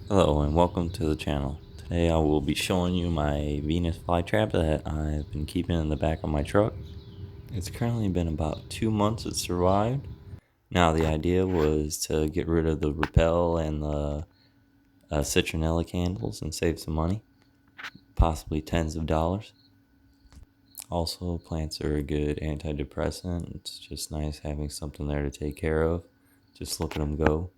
Hello and welcome to the channel. Today I will be showing you my Venus flytrap that I've been keeping in the back of my truck. It's currently been about 2 months it survived. Now the idea was to get rid of the rappel and the citronella candles and save some money, possibly tens of dollars. Also, plants are a good antidepressant. It's just nice having something there to take care of. Just look at them go.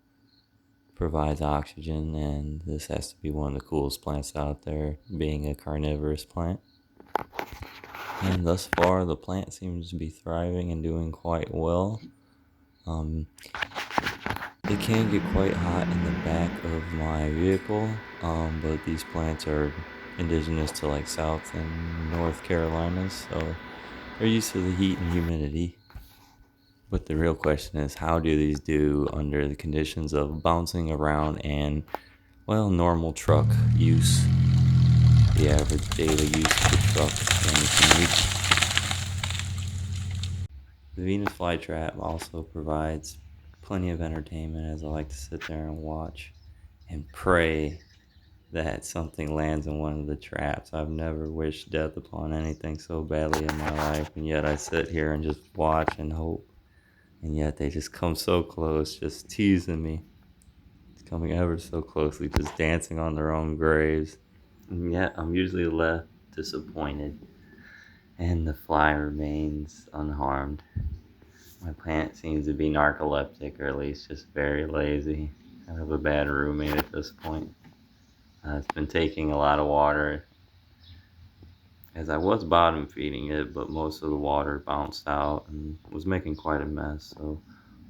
Provides oxygen, and this has to be one of the coolest plants out there, being a carnivorous plant. And thus far, the plant seems to be thriving and doing quite well. It can get quite hot in the back of my vehicle, but these plants are indigenous to like South and North Carolina, so they're used to the heat and humidity. But the real question is, how do these do under the conditions of bouncing around and, well, normal truck use, the average daily use of the truck and the commute. The Venus flytrap also provides plenty of entertainment, as I like to sit there and watch and pray that something lands in one of the traps. I've never wished death upon anything so badly in my life, and yet I sit here and just watch and hope. And yet they just come so close, just teasing me. It's coming ever so closely, just dancing on their own graves. And yet I'm usually left disappointed, and the fly remains unharmed. My plant seems to be narcoleptic, or at least just very lazy. I have a bad roommate at this point. It's been taking a lot of water, as I was bottom feeding it, but most of the water bounced out and was making quite a mess, so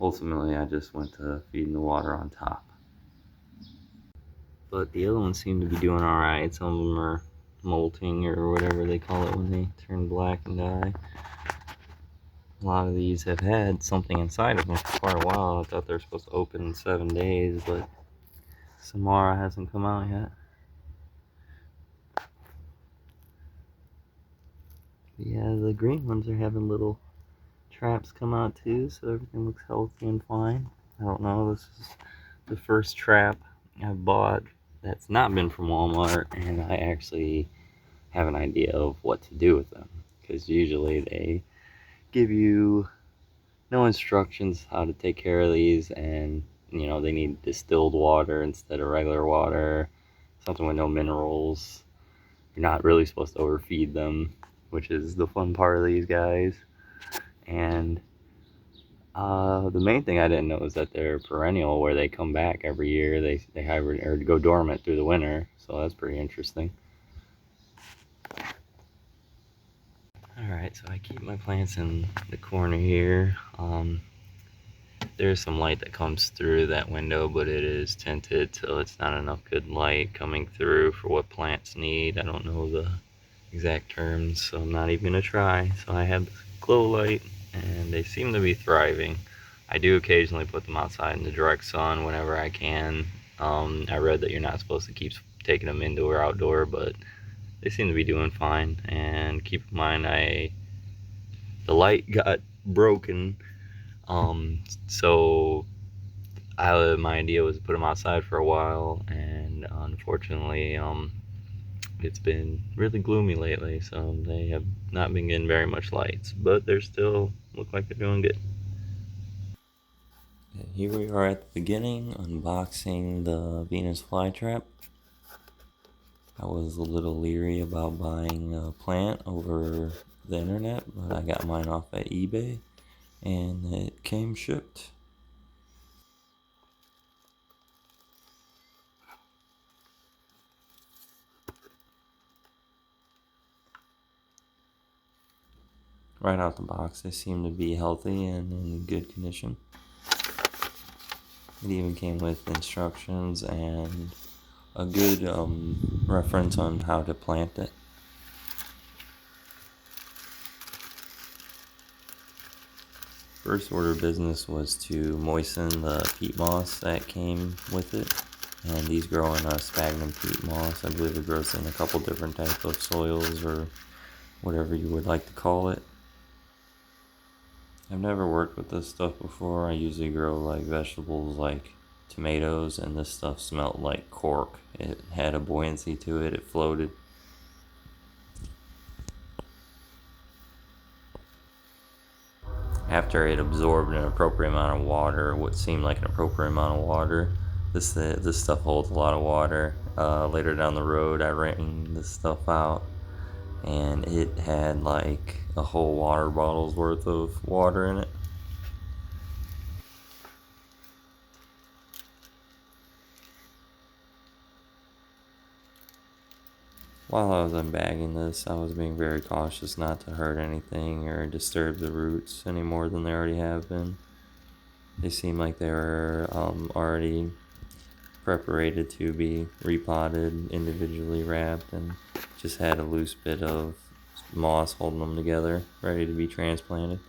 ultimately I just went to feeding the water on top. But the other ones seem to be doing alright. Some of them are molting, or whatever they call it when they turn black and die. A lot of these have had something inside of them for quite a while. I thought they were supposed to open in 7 days, but Samara hasn't come out yet. But yeah, the green ones are having little traps come out too, so everything looks healthy and fine. I don't know, this is the first trap I've bought that's not been from Walmart, and I actually have an idea of what to do with them, because usually they give you no instructions how to take care of these, and they need distilled water instead of regular water, something with no minerals. You're not really supposed to overfeed them, which is the fun part of these guys. And the main thing I didn't know is that they're perennial, where they come back every year. They hibernate or go dormant through the winter, so that's pretty interesting. Alright, so I keep my plants in the corner here. There's some light that comes through that window, but it is tinted, so it's not enough good light coming through for what plants need. I don't know the exact terms, so I'm not even going to try. So I have this glow light, and they seem to be thriving. I do occasionally put them outside in the direct sun whenever I can. I read that you're not supposed to keep taking them indoor or outdoor, but they seem to be doing fine. And keep in mind, the light got broken, so my idea was to put them outside for a while, and unfortunately, it's been really gloomy lately, so they have not been getting very much lights, but they're still look like they're doing good. Here we are at the beginning, unboxing the Venus flytrap. I was a little leery about buying a plant over the internet, but I got mine off at eBay, and it came shipped. Right out the box, they seem to be healthy and in good condition. It even came with instructions and a good reference on how to plant it. First order of business was to moisten the peat moss that came with it, and these grow in a sphagnum peat moss. I believe it grows in a couple different types of soils, or whatever you would like to call it. I've never worked with this stuff before. I usually grow like vegetables like tomatoes, and this stuff smelled like cork. It had a buoyancy to it, it floated. After it absorbed an appropriate amount of water, what seemed like an appropriate amount of water, this stuff holds a lot of water. Later down the road, I ran this stuff out, and it had like a whole water bottle's worth of water in it. While I was unbagging this, I was being very cautious not to hurt anything or disturb the roots any more than they already have been. They seem like they were already preparated to be repotted, individually wrapped, and just had a loose bit of moss holding them together, ready to be transplanted.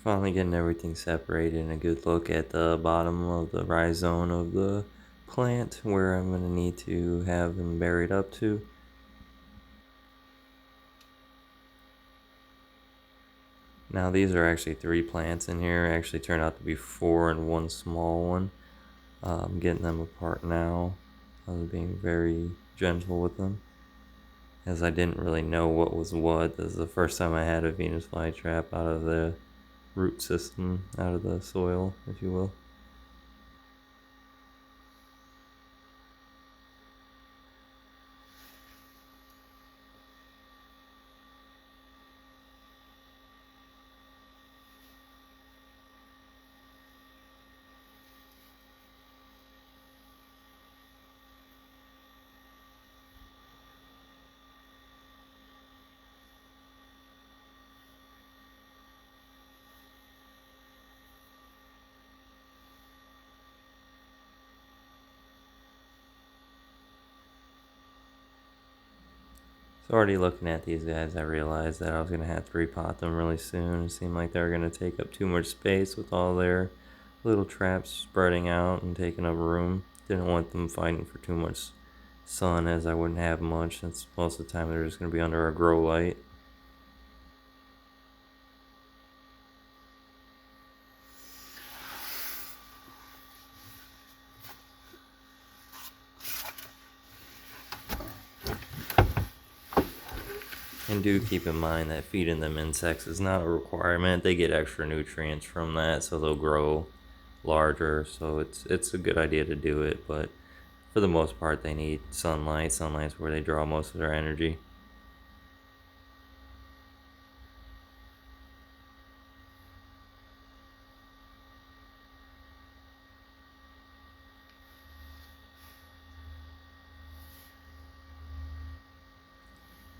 Finally getting everything separated and a good look at the bottom of the rhizome of the plant where I'm going to need to have them buried up to. Now these are actually 3 plants in here. Actually turned out to be 4 and 1 small one. I'm getting them apart now. I was being very gentle with them, as I didn't really know what was what. This is the first time I had a Venus flytrap out of the root system, out of the soil, if you will. So already looking at these guys, I realized that I was going to have to repot them really soon. It seemed like they were going to take up too much space with all their little traps spreading out and taking up room. Didn't want them fighting for too much sun, as I wouldn't have much, since most of the time they're just going to be under a grow light. And do keep in mind that feeding them insects is not a requirement. They get extra nutrients from that, so they'll grow larger. So it's a good idea to do it, but for the most part they need sunlight. Sunlight's where they draw most of their energy.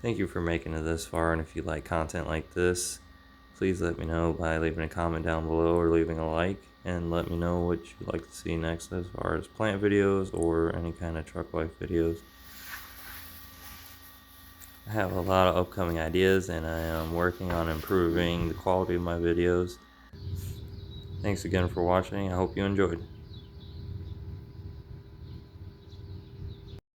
Thank you for making it this far, and if you like content like this, please let me know by leaving a comment down below or leaving a like, and let me know what you'd like to see next as far as plant videos or any kind of truck life videos. I have a lot of upcoming ideas, and I am working on improving the quality of my videos. Thanks again for watching. I hope you enjoyed.